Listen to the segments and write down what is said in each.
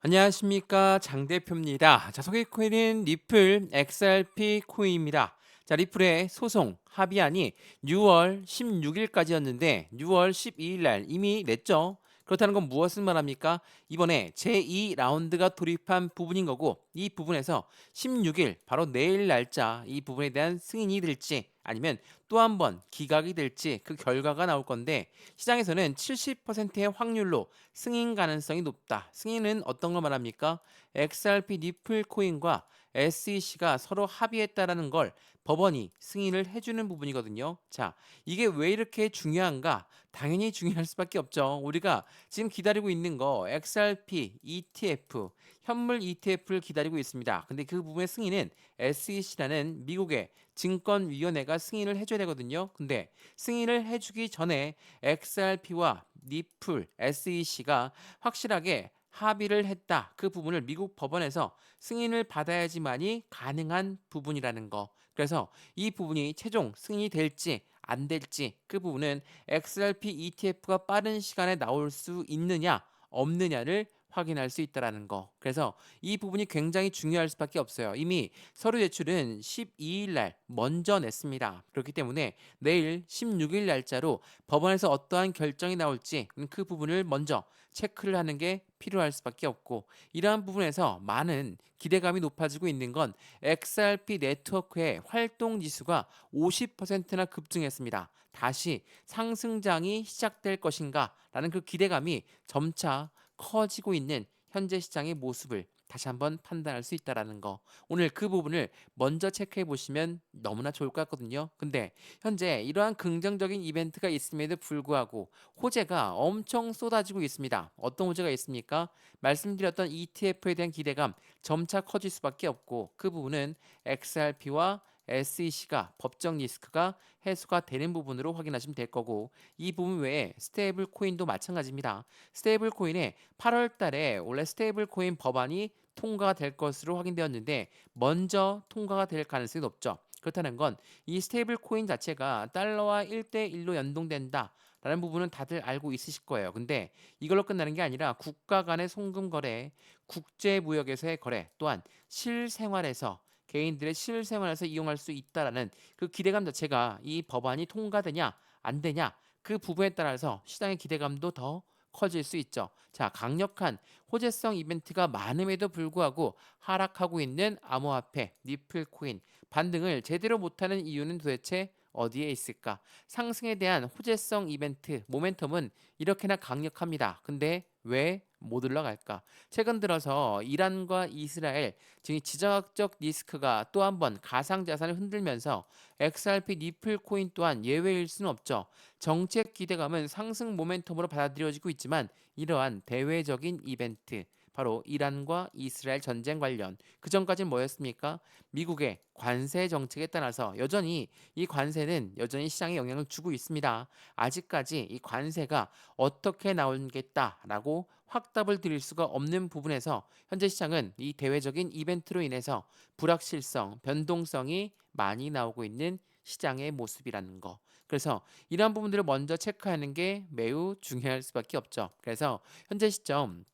안녕하십니까 장 대표입니다. 자, 소개 코인은 리플 XRP 코인입니다. 자, 리플의 소송 합의안이 6월 16일까지였는데 6월 12일 날 이미 냈죠. 그렇다는 건 무엇을 말합니까? 이번에 제2라운드가 돌입한 부분인 거고, 이 부분에서 16일 바로 내일 날짜 이 부분에 대한 승인이 될지 아니면 또 한 번 기각이 될지 그 결과가 나올 건데, 시장에서는 70%의 확률로 승인 가능성이 높다. 승인은 어떤 걸 말합니까? XRP 니플 코인과 SEC가 서로 합의했다라는 걸 법원이 승인을 해주는 부분이거든요. 자, 이게 왜 이렇게 중요한가? 당연히 중요할 수밖에 없죠. 우리가 지금 기다리고 있는 거 XRP ETF, 현물 ETF를 기다리고 있습니다. 근데 그 부분의 승인은 SEC라는 미국의 증권위원회가 승인을 해줘야 되거든요. 근데 승인을 해주기 전에 XRP와 니플, SEC가 확실하게 합의를 했다. 그 부분을 미국 법원에서 승인을 받아야지만이 가능한 부분이라는 거. 그래서 이 부분이 최종 승인이 될지 안 될지 그 부분은 XRP ETF가 빠른 시간에 나올 수 있느냐 없느냐를 확인할 수 있다라는 거. 그래서 이 부분이 굉장히 중요할 수밖에 없어요. 이미 서류 제출은 12일 날 먼저 냈습니다. 그렇기 때문에 내일 16일 날짜로 법원에서 어떠한 결정이 나올지 그 부분을 먼저 체크를 하는 게 필요할 수밖에 없고, 이러한 부분에서 많은 기대감이 높아지고 있는 건 XRP 네트워크의 활동 지수가 50%나 급증했습니다. 다시 상승장이 시작될 것인가 라는 그 기대감이 점차 커지고 있는 현재 시장의 모습을 다시 한번 판단할 수 있다라는 거. 오늘 그 부분을 먼저 체크해 보시면 너무나 좋을 것 같거든요. 근데 현재 이러한 긍정적인 이벤트가 있음에도 불구하고 호재가 엄청 쏟아지고 있습니다. 어떤 호재가 있습니까? 말씀드렸던 ETF에 대한 기대감 점차 커질 수밖에 없고, 그 부분은 XRP와 SEC가 법적 리스크가 해소가 되는 부분으로 확인하시면 될 거고, 이 부분 외에 스테이블 코인도 마찬가지입니다. 스테이블 코인에 8월 달에 원래 스테이블 코인 법안이 통과가 될 것으로 확인되었는데 먼저 통과가 될 가능성이 높죠. 그렇다는 건 이 스테이블 코인 자체가 달러와 1대1로 연동된다 라는 부분은 다들 알고 있으실 거예요. 근데 이걸로 끝나는 게 아니라 국가 간의 송금 거래, 국제 무역에서의 거래, 또한 실생활에서 개인들의 실생활에서 이용할 수 있다라는 그 기대감 자체가 이 법안이 통과되냐 안 되냐 그 부분에 따라서 시장의 기대감도 더 커질 수 있죠. 자, 강력한 호재성 이벤트가 많음에도 불구하고 하락하고 있는 암호화폐, 니플 코인 반등을 제대로 못하는 이유는 도대체 어디에 있을까? 상승에 대한 호재성 이벤트, 모멘텀은 이렇게나 강력합니다. 근데 왜 못 올라갈까? 최근 들어서 이란과 이스라엘, 즉 지정학적 리스크가 또 한 번 가상 자산을 흔들면서 XRP 니플 코인 또한 예외일 수는 없죠. 정책 기대감은 상승 모멘텀으로 받아들여지고 있지만 이러한 대외적인 이벤트, 바로 이란과 이스라엘 전쟁 관련, 그 전까지는 뭐였습니까? 미국의 관세 정책에 따라서 여전히 이 관세는 여전히 시장에 영향을 주고 있습니다. 아직까지 이 관세가 어떻게 나오겠다라고 확답을 드릴 수가 없는 부분에서 현재 시장은 이 대외적인 이벤트로 인해서 불확실성, 변동성이 많이 나오고 있는 시장의 모습이라는 거. 그래서 이러한 부분들을 먼저 체크하는 게 매우 중요할 수밖에 없죠. 그래서 현재 시점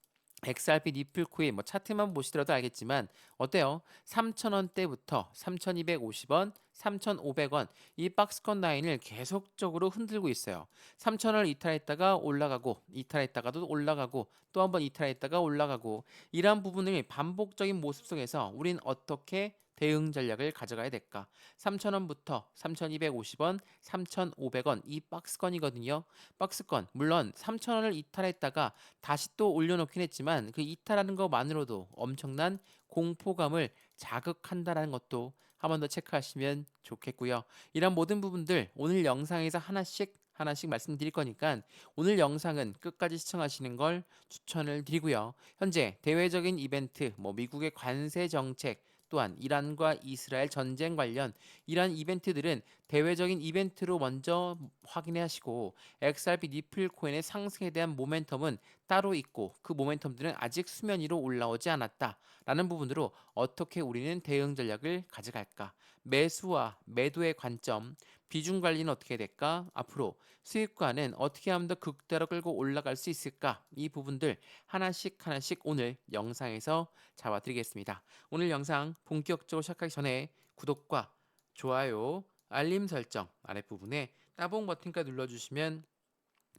XRP 니플 코인 뭐 차트만 보시더라도 알겠지만 어때요? 3,000원대부터 3,250원, 3,500원 이 박스권 라인을 계속적으로 흔들고 있어요. 3,000원을 이탈했다가 올라가고 이탈했다가도 올라가고 또 한번 이탈했다가 올라가고, 이러한 부분을 반복적인 모습 속에서 우린 어떻게 대응 전략을 가져가야 될까? 3,000원부터 3,250원, 3,500원 이 박스권이거든요. 박스권 물론 3,000원을 이탈했다가 다시 또 올려놓긴 했지만 그 이탈하는 것만으로도 엄청난 공포감을 자극한다라는 것도 한 번 더 체크하시면 좋겠고요. 이런 모든 부분들 오늘 영상에서 하나씩 말씀드릴 거니까 오늘 영상은 끝까지 시청하시는 걸 추천을 드리고요. 현재 대외적인 이벤트, 뭐 미국의 관세 정책, 또한 이란과 이스라엘 전쟁 관련 이러한 이벤트들은 대외적인 이벤트로 먼저 확인해 하시고, XRP 니플 코인의 상승에 대한 모멘텀은 따로 있고 그 모멘텀들은 아직 수면 위로 올라오지 않았다라는 부분으로 어떻게 우리는 대응 전략을 가져갈까? 매수와 매도의 관점, 비중 관리는 어떻게 될까? 앞으로 수익과는 어떻게 하면 더 극대로 끌고 올라갈 수 있을까? 이 부분들 하나씩 하나씩 오늘 영상에서 잡아드리겠습니다. 오늘 영상 본격적으로 시작하기 전에 구독과 좋아요, 알림 설정 아랫부분에 따봉 버튼까지 눌러주시면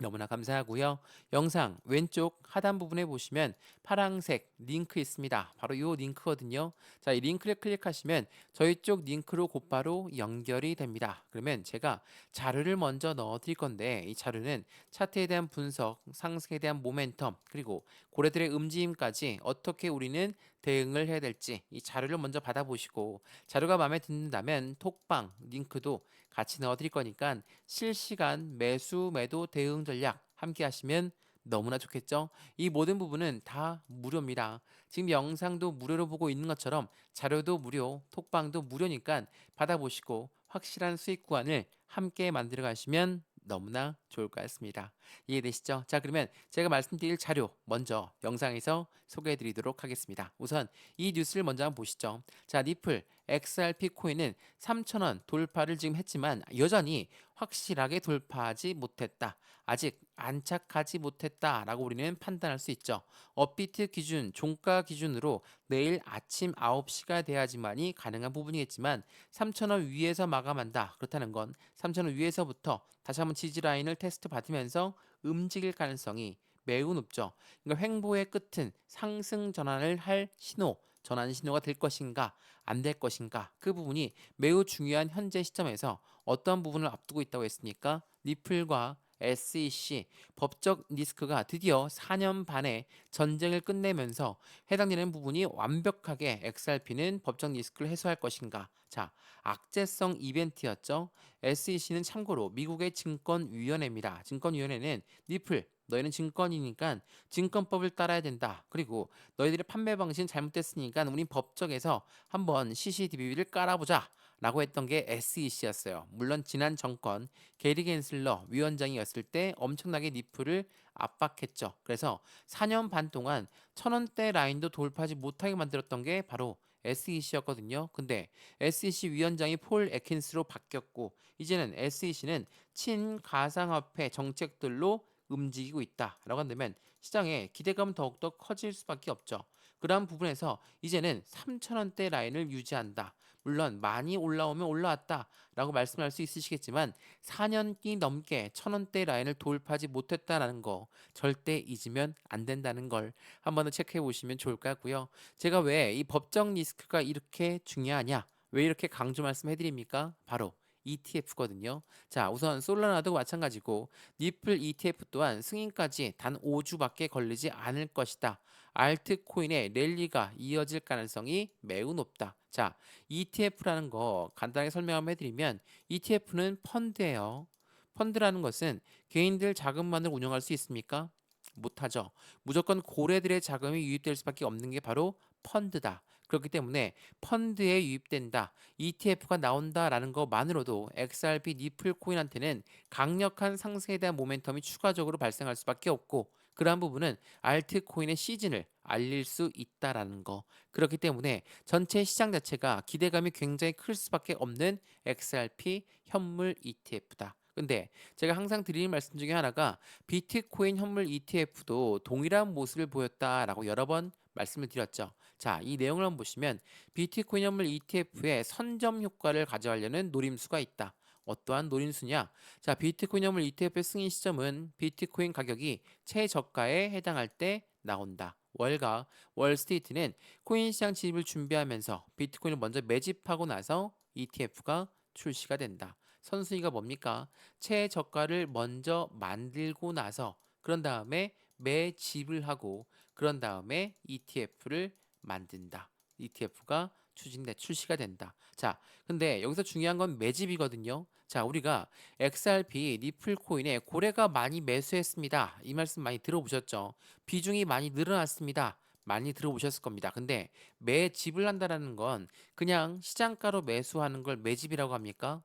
너무나 감사하고요. 영상 왼쪽 하단 부분에 보시면 파란색 링크 있습니다. 바로 이 링크거든요. 자, 이 링크를 클릭하시면 저희 쪽 링크로 곧바로 연결이 됩니다. 그러면 제가 자료를 먼저 넣어 드릴 건데 이 자료는 차트에 대한 분석, 상승에 대한 모멘텀, 그리고 고래들의 움직임까지 어떻게 우리는 대응을 해야 될지 이 자료를 먼저 받아보시고 자료가 마음에 든다면 톡방 링크도 같이 넣어 드릴 거니까 실시간 매수 매도 대응 전략 함께 하시면 너무나 좋겠죠? 이 모든 부분은 다 무료입니다. 지금 영상도 무료로 보고 있는 것처럼 자료도 무료, 톡방도 무료니까 받아보시고 확실한 수익 구간을 함께 만들어 가시면 너무나 좋을 것 같습니다. 이해되시죠? 자, 그러면 제가 말씀드릴 자료 먼저 영상에서 소개해 드리도록 하겠습니다. 우선 이 뉴스를 먼저 한번 보시죠. 자, 니플 XRP 코인은 3,000원 돌파를 지금 했지만 여전히 확실하게 돌파하지 못했다. 아직 안착하지 못했다라고 우리는 판단할 수 있죠. 업비트 기준, 종가 기준으로 내일 아침 9시가 돼야지만이 가능한 부분이겠지만 3,000원 위에서 마감한다. 그렇다는 건 3,000원 위에서부터 다시 한번 지지 라인을 테스트 받으면서 움직일 가능성이 매우 높죠. 그러니까 횡보의 끝은 상승 전환을 할 신호, 전환 신호가 될 것인가, 안 될 것인가, 그 부분이 매우 중요한 현재 시점에서 어떤 부분을 앞두고 있다고 했습니까? 리플과 SEC 법적 리스크가 드디어 4년 반의 전쟁을 끝내면서 해당되는 부분이 완벽하게 XRP는 법적 리스크를 해소할 것인가. 자, 악재성 이벤트였죠. SEC는 참고로 미국의 증권위원회입니다. 증권위원회는 리플 너희는 증권이니까 증권법을 따라야 된다. 그리고 너희들의 판매 방식은 잘못됐으니까 우린 법정에서 한번 CCTV를 깔아보자. 라고 했던 게 SEC였어요. 물론 지난 정권 게리 겐슬러 위원장이었을 때 엄청나게 니플을 압박했죠. 그래서 4년 반 동안 1,000원대 라인도 돌파하지 못하게 만들었던 게 바로 SEC였거든요. 근데 SEC 위원장이 폴 애킨스로 바뀌었고 이제는 SEC는 친가상화폐 정책들로 움직이고 있다라고 한다면 시장의 기대감은 더욱더 커질 수밖에 없죠. 그러한 부분에서 이제는 3,000원대 라인을 유지한다. 물론 많이 올라오면 올라왔다라고 말씀할 수 있으시겠지만 4년이 넘게 1,000원대 라인을 돌파하지 못했다라는 거 절대 잊으면 안 된다는 걸 한 번 더 체크해 보시면 좋을 것 같고요. 제가 왜 이 법적 리스크가 이렇게 중요하냐? 왜 이렇게 강조 말씀해 드립니까? 바로 ETF거든요. 자, 우선 솔라나도 마찬가지고 니플 ETF 또한 승인까지 단 5주밖에 걸리지 않을 것이다. 알트코인의 랠리가 이어질 가능성이 매우 높다. 자, ETF라는 거 간단하게 설명 한번 해드리면 ETF는 펀드예요. 펀드라는 것은 개인들 자금만을 운영할 수 있습니까? 못하죠. 무조건 고래들의 자금이 유입될 수밖에 없는 게 바로 펀드다. 그렇기 때문에 펀드에 유입된다. ETF가 나온다라는 것만으로도 XRP 니플 코인한테는 강력한 상승에 대한 모멘텀이 추가적으로 발생할 수밖에 없고 그러한 부분은 알트코인의 시즌을 알릴 수 있다라는 거. 그렇기 때문에 전체 시장 자체가 기대감이 굉장히 클 수밖에 없는 XRP 현물 ETF다. 근데 제가 항상 드리는 말씀 중에 하나가 비트코인 현물 ETF도 동일한 모습을 보였다라고 여러 번 말씀을 드렸죠. 자, 이 내용을 한번 보시면 비트코인 현물 ETF의 선점 효과를 가져가려는 노림수가 있다. 어떠한 노림수냐? 자, 비트코인 현물 ETF의 승인 시점은 비트코인 가격이 최저가에 해당할 때 나온다. 월가 월스트리트는 코인 시장 진입을 준비하면서 비트코인을 먼저 매집하고 나서 ETF가 출시가 된다. 선순위가 뭡니까? 최저가를 먼저 만들고 나서 그런 다음에 매집을 하고 그런 다음에 ETF를 만든다. ETF가 출시가 된다. 자, 근데 여기서 중요한 건 매집이거든요. 자, 우리가 XRP 리플 코인에 고래가 많이 매수했습니다. 이 말씀 많이 들어보셨죠? 비중이 많이 늘어났습니다. 많이 들어보셨을 겁니다. 근데 매집을 한다라는 건 그냥 시장가로 매수하는 걸 매집이라고 합니까?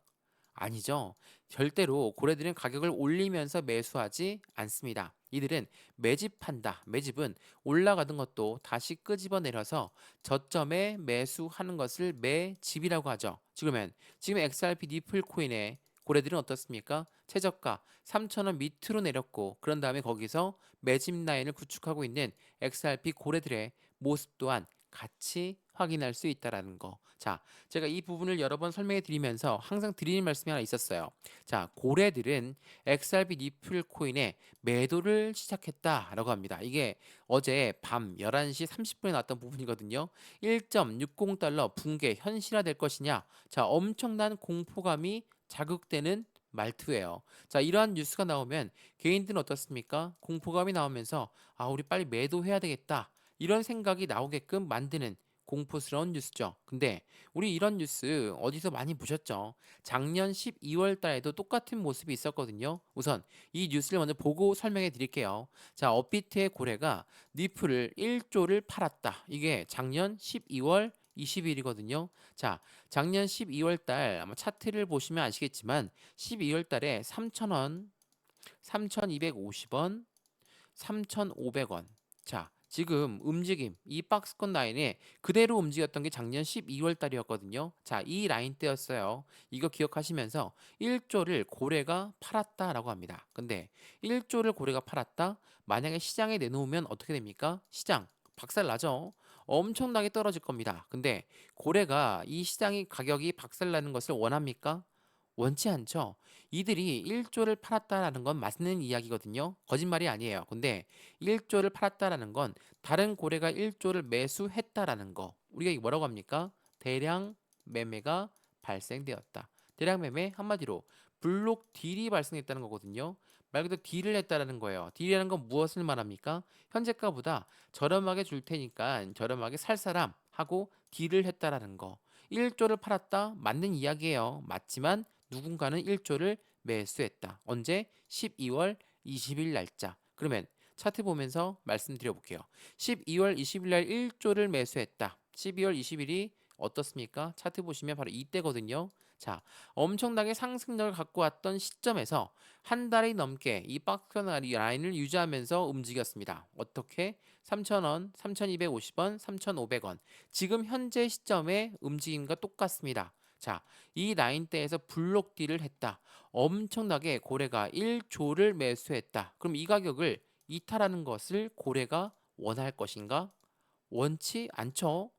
아니죠. 절대로 고래들은 가격을 올리면서 매수하지 않습니다. 이들은 매집한다. 매집은 올라가던 것도 다시 끄집어 내려서 저점에 매수하는 것을 매집이라고 하죠. 지금 XRP 니플 코인에 고래들은 어떻습니까? 최저가 3,000원 밑으로 내렸고 그런 다음에 거기서 매집 라인을 구축하고 있는 XRP 고래들의 모습 또한 같이 확인할 수 있다라는 거. 자, 제가 이 부분을 여러 번 설명해 드리면서 항상 드리는 말씀이 하나 있었어요. 자, 고래들은 XRP 니플 코인에 매도를 시작했다라고 합니다. 이게 어제 밤 11시 30분에 나왔던 부분이거든요. 1.60달러 붕괴 현실화될 것이냐? 자, 엄청난 공포감이 자극되는 말투예요. 자, 이러한 뉴스가 나오면 개인들은 어떻습니까? 공포감이 나오면서 아, 우리 빨리 매도해야 되겠다. 이런 생각이 나오게끔 만드는 공포스러운 뉴스죠. 근데 우리 이런 뉴스 어디서 많이 보셨죠? 작년 12월 달에도 똑같은 모습이 있었거든요. 우선 이 뉴스를 먼저 보고 설명해 드릴게요. 자, 업비트의 고래가 니플을 1조를 팔았다. 이게 작년 12월 20일이거든요. 자, 작년 12월 달 아마 차트를 보시면 아시겠지만 12월 달에 3,000원, 3,250원, 3,500원. 자, 지금 움직임, 이 박스권 라인에 그대로 움직였던 게 작년 12월 달이었거든요. 자, 이 라인대였어요. 이거 기억하시면서 1조를 고래가 팔았다라고 합니다. 근데 1조를 고래가 팔았다? 만약에 시장에 내놓으면 어떻게 됩니까? 시장 박살 나죠. 엄청나게 떨어질 겁니다. 근데 고래가 이 시장이 가격이 박살 나는 것을 원합니까? 원치 않죠. 이들이 1조를 팔았다라는 건 맞는 이야기거든요. 거짓말이 아니에요. 근데 1조를 팔았다라는 건 다른 고래가 1조를 매수했다라는 거. 우리가 이게 뭐라고 합니까? 대량 매매가 발생되었다. 대량 매매 한마디로 블록 딜이 발생했다는 거거든요. 말 그대로 딜을 했다라는 거예요. 딜이라는 건 무엇을 말합니까? 현재가보다 저렴하게 줄 테니까 저렴하게 살 사람 하고 딜을 했다라는 거. 1조를 팔았다 맞는 이야기예요. 맞지만 누군가는 1조를 매수했다. 언제? 12월 20일 날짜. 그러면 차트 보면서 말씀드려 볼게요. 12월 20일 날 1조를 매수했다. 12월 20일이 어떻습니까? 차트 보시면 바로 이때거든요. 자, 엄청나게 상승력을 갖고 왔던 시점에서 한 달이 넘게 이 박스권 라인을 유지하면서 움직였습니다. 어떻게? 3,000원, 3,250원, 3,500원. 지금 현재 시점의 움직임과 똑같습니다. 자, 이 라인대에서 블록 딜을 했다. 엄청나게 고래가 1조를 매수했다. 그럼 이 가격을 이탈하는 것을 고래가 원할 것인가? 원치 않죠.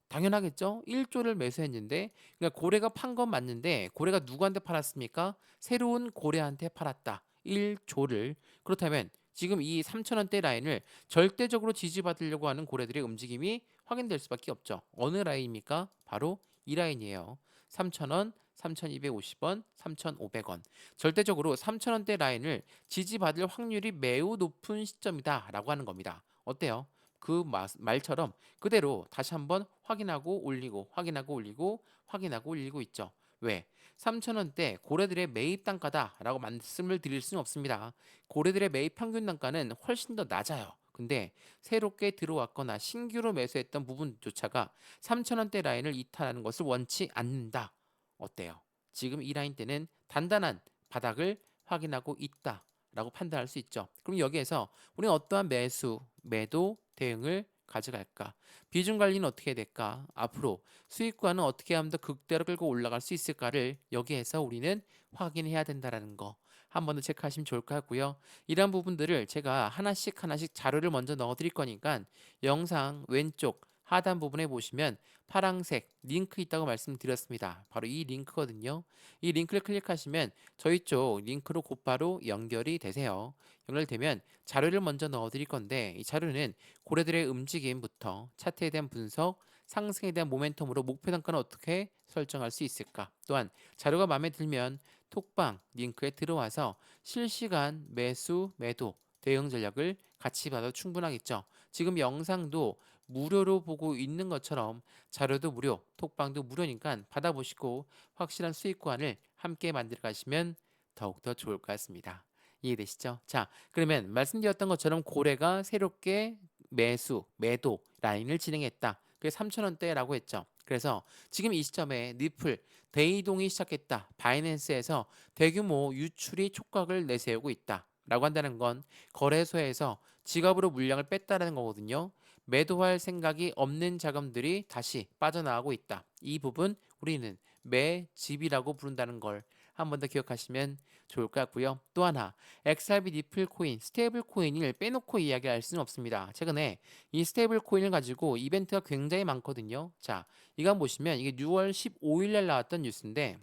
당연하겠죠. 1조를 매수했는데 그러니까 고래가 판 건 맞는데 고래가 누구한테 팔았습니까? 새로운 고래한테 팔았다. 1조를. 그렇다면 지금 이 3,000원대 라인을 절대적으로 지지받으려고 하는 고래들의 움직임이 확인될 수밖에 없죠. 어느 라인입니까? 바로 이 라인이에요. 3,000원, 3,250원, 3,500원. 절대적으로 3,000원대 라인을 지지받을 확률이 매우 높은 시점이다라고 하는 겁니다. 어때요? 그 말처럼 그대로 다시 한번 확인하고 올리고 확인하고 올리고 확인하고 올리고 있죠. 왜? 3,000원대 고래들의 매입 단가다라고 말씀을 드릴 수는 없습니다. 고래들의 매입 평균 단가는 훨씬 더 낮아요. 근데 새롭게 들어왔거나 신규로 매수했던 부분조차가 3,000원대 라인을 이탈하는 것을 원치 않는다. 어때요? 지금 이 라인 때는 단단한 바닥을 확인하고 있다라고 판단할 수 있죠. 그럼 여기에서 우리는 어떠한 매수, 매도, 대응을 가져갈까? 비중 관리는 어떻게 될까? 앞으로 수익과는 어떻게 하면 더 극대로 끌고 올라갈 수 있을까를 여기에서 우리는 확인해야 된다라는 거. 한 번 더 체크하시면 좋을 것 같고요. 이러한 부분들을 제가 하나씩 하나씩 자료를 먼저 넣어 드릴 거니까 영상 왼쪽 하단 부분에 보시면 파란색 링크 있다고 말씀드렸습니다. 바로 이 링크거든요. 이 링크를 클릭하시면 저희 쪽 링크로 곧바로 연결이 되세요. 연결되면 자료를 먼저 넣어 드릴 건데 이 자료는 고래들의 움직임부터 차트에 대한 분석, 상승에 대한 모멘텀으로 목표 단가는 어떻게 설정할 수 있을까? 또한 자료가 마음에 들면 톡방 링크에 들어와서 실시간 매수, 매도, 대응 전략을 같이 봐도 충분하겠죠. 지금 영상도 무료로 보고 있는 것처럼 자료도 무료, 톡방도 무료니까 받아보시고 확실한 수익관을 함께 만들어 가시면 더욱더 좋을 것 같습니다. 이해되시죠? 자, 그러면 말씀드렸던 것처럼 고래가 새롭게 매수, 매도 라인을 진행했다. 그게 3,000원대라고 했죠. 그래서 지금 이 시점에 니플 대이동이 시작했다. 바이낸스에서 대규모 유출이 촉각을 내세우고 있다. 라고 한다는 건 거래소에서 지갑으로 물량을 뺐다는 거거든요. 매도할 생각이 없는 자금들이 다시 빠져나가고 있다. 이 부분 우리는 매집이라고 부른다는 걸 한 번 더 기억하시면 좋을 것 같고요. 또 하나, XRP 리플 코인, 스테이블 코인을 빼놓고 이야기할 수는 없습니다. 최근에 이 스테이블 코인을 가지고 이벤트가 굉장히 많거든요. 자, 이거 한번 보시면 이게 6월 15일 날 나왔던 뉴스인데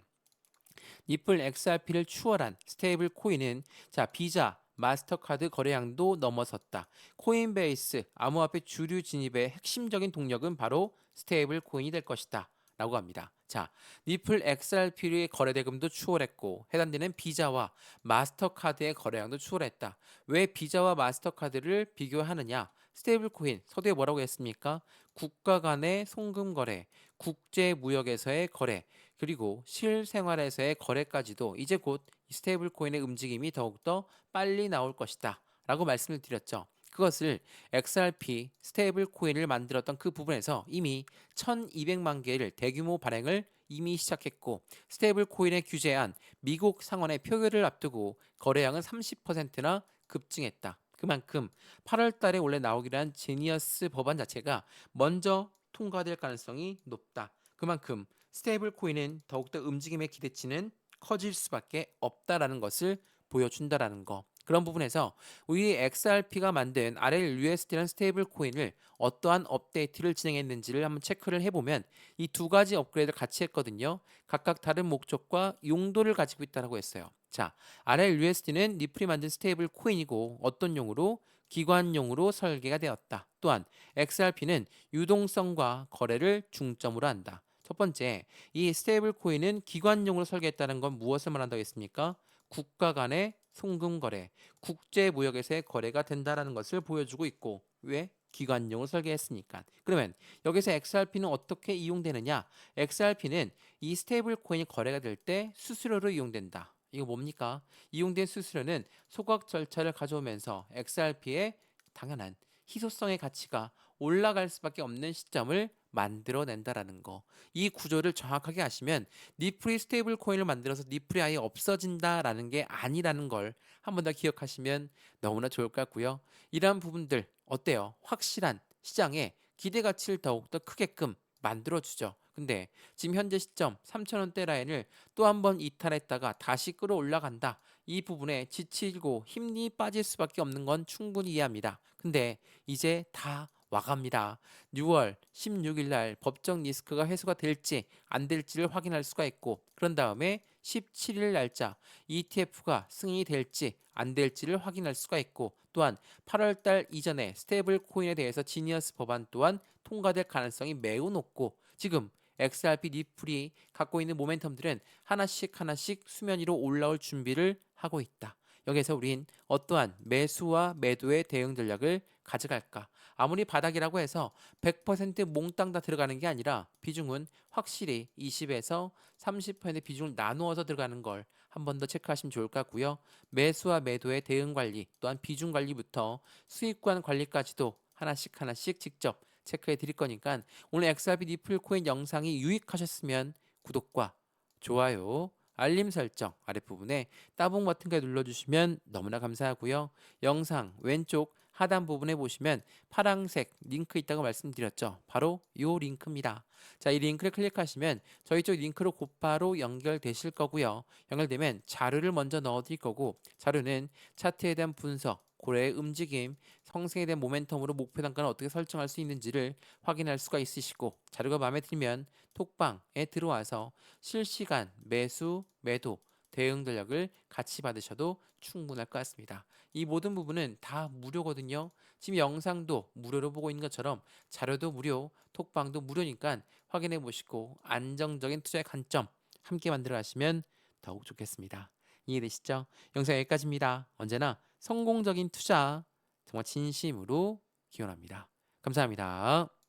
리플 XRP를 추월한 스테이블 코인은 자, 비자, 마스터카드 거래량도 넘어섰다. 코인베이스 암호화폐 주류 진입의 핵심적인 동력은 바로 스테이블 코인이 될 것이다. 라고 합니다. 자, 리플 XRP의 거래 대금도 추월했고 해당되는 비자와 마스터카드의 거래량도 추월했다. 왜 비자와 마스터카드를 비교하느냐? 스테이블 코인 서두에 뭐라고 했습니까? 국가 간의 송금 거래, 국제 무역에서의 거래, 그리고 실생활에서의 거래까지도 이제 곧 스테이블 코인의 움직임이 더욱더 빨리 나올 것이다 라고 말씀을 드렸죠. 그것을 XRP 스테이블 코인을 만들었던 그 부분에서 이미 1200만 개를 대규모 발행을 이미 시작했고 스테이블 코인에 규제한 미국 상원의 표결을 앞두고 거래량은 30%나 급증했다. 그만큼 8월 달에 원래 나오기로 한 제니어스 법안 자체가 먼저 통과될 가능성이 높다. 그만큼 스테이블 코인은 더욱더 움직임의 기대치는 커질 수밖에 없다라는 것을 보여준다라는 거. 그런 부분에서 우리 XRP가 만든 RLUSD라는 스테이블 코인을 어떠한 업데이트를 진행했는지를 한번 체크를 해보면 이 두 가지 업그레이드를 같이 했거든요. 각각 다른 목적과 용도를 가지고 있다고 했어요. 자, RLUSD는 리플이 만든 스테이블 코인이고 어떤 용으로? 기관용으로 설계가 되었다. 또한 XRP는 유동성과 거래를 중점으로 한다. 첫 번째, 이 스테이블 코인은 기관용으로 설계했다는 건 무엇을 말한다고 했습니까? 국가 간의 송금 거래, 국제 무역에서의 거래가 된다라는 것을 보여주고 있고 왜? 기관용으로 설계했으니까. 그러면 여기서 XRP는 어떻게 이용되느냐? XRP는 이 스테이블 코인이 거래가 될 때 수수료로 이용된다. 이거 뭡니까? 이용된 수수료는 소각 절차를 가져오면서 XRP의 당연한 희소성의 가치가 올라갈 수밖에 없는 시점을 만들어낸다라는 거. 이 구조를 정확하게 아시면 리플이 스테이블 코인을 만들어서 리플이 아예 없어진다라는 게 아니라는 걸 한 번 더 기억하시면 너무나 좋을 것 같고요. 이러한 부분들 어때요? 확실한 시장에 기대 가치를 더욱더 크게끔 만들어주죠. 근데 지금 현재 시점 3,000원대 라인을 또 한 번 이탈했다가 다시 끌어올라간다. 이 부분에 지치고 힘이 빠질 수밖에 없는 건 충분히 이해합니다. 근데 이제 다 와갑니다. 6월 16일 날 법정 리스크가 해소가 될지 안 될지를 확인할 수가 있고 그런 다음에 17일 날짜 ETF가 승인이 될지 안 될지를 확인할 수가 있고 또한 8월 달 이전에 스테이블 코인에 대해서 지니어스 법안 또한 통과될 가능성이 매우 높고 지금 XRP 리플이 갖고 있는 모멘텀들은 하나씩 하나씩 수면 위로 올라올 준비를 하고 있다. 여기서 우린 어떠한 매수와 매도의 대응 전략을 가져갈까? 아무리 바닥이라고 해서 100% 몽땅 다 들어가는 게 아니라 비중은 확실히 20에서 30% 비중을 나누어서 들어가는 걸 한 번 더 체크하시면 좋을 것 같고요. 매수와 매도의 대응 관리 또한 비중 관리부터 수익관 관리까지도 하나씩 하나씩 직접 체크해 드릴 거니까 오늘 XRP 리플 코인 영상이 유익하셨으면 구독과 좋아요, 알림 설정 아랫부분에 따봉 버튼까지 눌러주시면 너무나 감사하고요. 영상 왼쪽 하단 부분에 보시면 파란색 링크 있다고 말씀드렸죠. 바로 이 링크입니다. 자, 이 링크를 클릭하시면 저희 쪽 링크로 곧바로 연결되실 거고요. 연결되면 자료를 먼저 넣어드릴 거고 자료는 차트에 대한 분석, 고래의 움직임, 성생에 대한 모멘텀으로 목표 단가를 어떻게 설정할 수 있는지를 확인할 수가 있으시고 자료가 마음에 들면 톡방에 들어와서 실시간 매수, 매도, 대응 전략을 같이 받으셔도 충분할 것 같습니다. 이 모든 부분은 다 무료거든요. 지금 영상도 무료로 보고 있는 것처럼 자료도 무료, 톡방도 무료니까 확인해 보시고 안정적인 투자의 관점 함께 만들어 가시면 더욱 좋겠습니다. 이해되시죠? 영상 여기까지입니다. 언제나 성공적인 투자 정말 진심으로 기원합니다. 감사합니다.